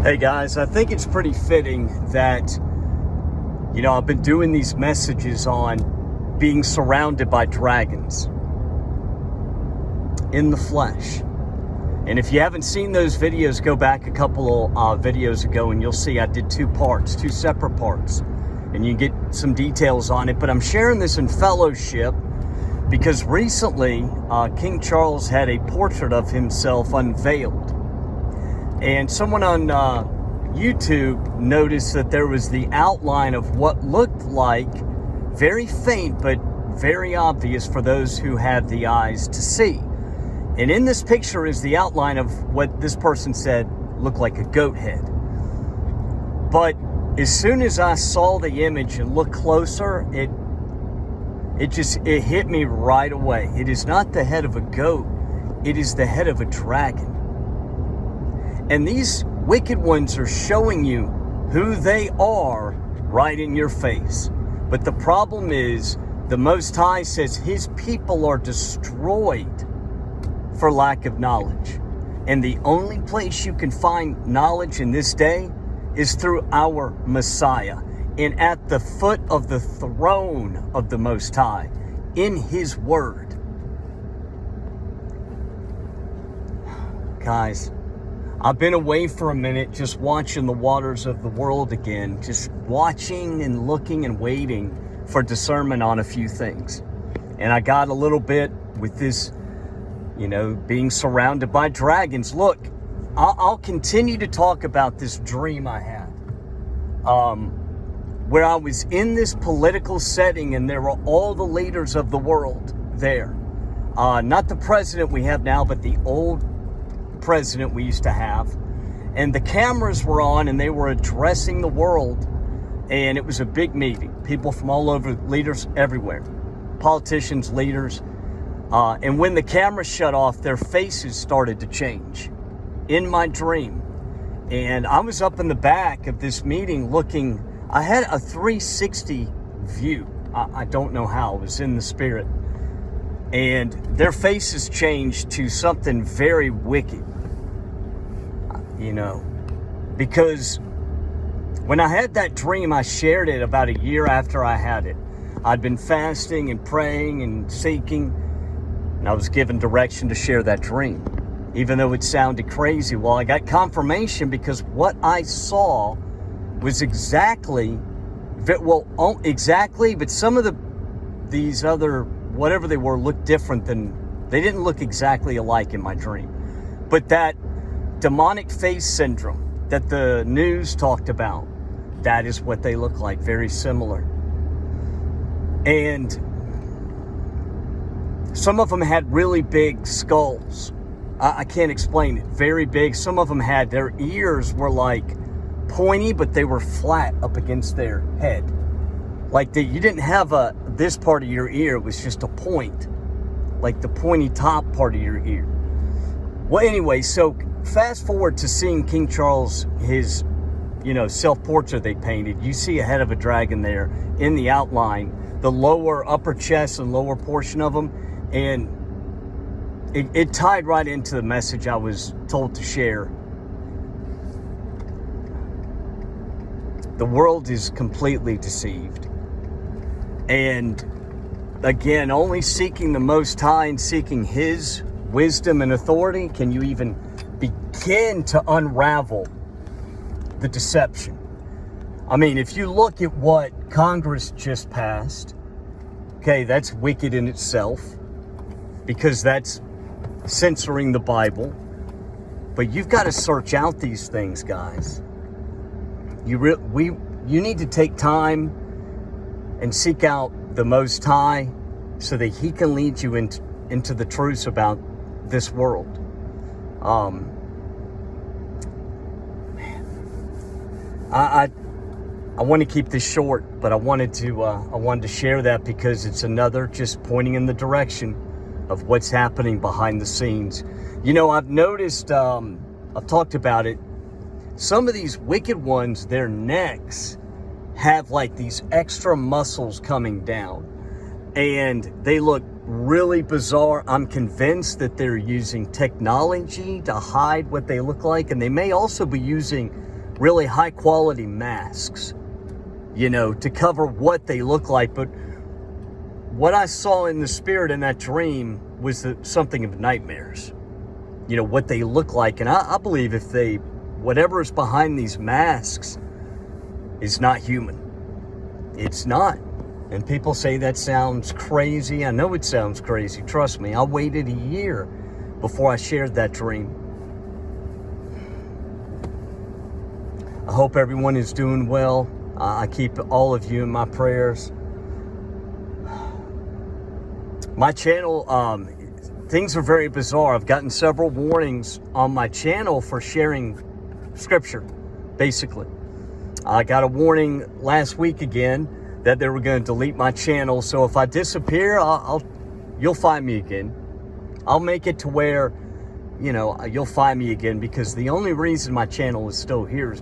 Hey guys, I think it's pretty fitting that, I've been doing these messages on being surrounded by dragons in the flesh. And if you haven't seen those videos, go back a couple of videos ago and you'll see I did two separate parts. And you get some details on it. But I'm sharing this in fellowship because recently King Charles had a portrait of himself unveiled. And someone on YouTube noticed that there was the outline of what looked like, very faint but very obvious for those who have the eyes to see. And in this picture is the outline of what this person said looked like a goat head. But as soon as I saw the image and looked closer, it hit me right away. It is not the head of a goat, it is the head of a dragon. And these wicked ones are showing you who they are right in your face. But the problem is, the Most High says his people are destroyed for lack of knowledge. And the only place you can find knowledge in this day is through our Messiah. And at the foot of the throne of the Most High, in his word. Guys, I've been away for a minute just watching the waters of the world again, just watching and looking and waiting for discernment on a few things. And I got a little bit with this, being surrounded by dragons. Look, I'll continue to talk about this dream I had, where I was in this political setting and there were all the leaders of the world there. Not the president we have now, but the old president we used to have, and the cameras were on and they were addressing the world, and it was a big meeting, people from all over, leaders everywhere, politicians, leaders, and when the camera shut off, their faces started to change in my dream. And I was up in the back of this meeting looking. I had a 360 view. I don't know how. I was in the spirit. And their faces changed to something very wicked, because when I had that dream, I shared it about a year after I had it. I'd been fasting and praying and seeking, and I was given direction to share that dream, even though it sounded crazy. Well, I got confirmation because what I saw was exactly, but some of these other whatever they were looked different they didn't look exactly alike in my dream. But that demonic face syndrome that the news talked about, that is what they look like, very similar. And some of them had really big skulls. I can't explain it, very big. Some of them had, their ears were like pointy, but they were flat up against their head. Like you didn't have this part of your ear, it was just a point, like the pointy top part of your ear. Well, anyway, so fast forward to seeing King Charles, his, self-portrait they painted. You see a head of a dragon there in the outline, the upper chest and lower portion of him. And it tied right into the message I was told to share. The world is completely deceived. And again, only seeking the Most High and seeking his wisdom and authority can you even begin to unravel the deception. I mean, if you look at what Congress just passed, okay, that's wicked in itself because that's censoring the Bible. But you've got to search out these things, guys. You need to take time and seek out the Most High so that he can lead you into the truths about this world. I want to keep this short, but I wanted to share that because it's another just pointing in the direction of what's happening behind the scenes. I've noticed, I've talked about it, some of these wicked ones, their necks have like these extra muscles coming down, and they look really bizarre. I'm convinced that they're using technology to hide what they look like, and they may also be using really high quality masks, to cover what they look like. But what I saw in the spirit in that dream was something of nightmares, what they look like. And I believe whatever is behind these masks is not human. It's not. And people say that sounds crazy. I know it sounds crazy. Trust me, I waited a year before I shared that dream. I hope everyone is doing well. I keep all of you in my prayers. My channel, things are very bizarre. I've gotten several warnings on my channel for sharing scripture, basically. I got a warning last week again that they were going to delete my channel. So if I disappear, you'll find me again. I'll make it to where, you'll find me again, because the only reason my channel is still here is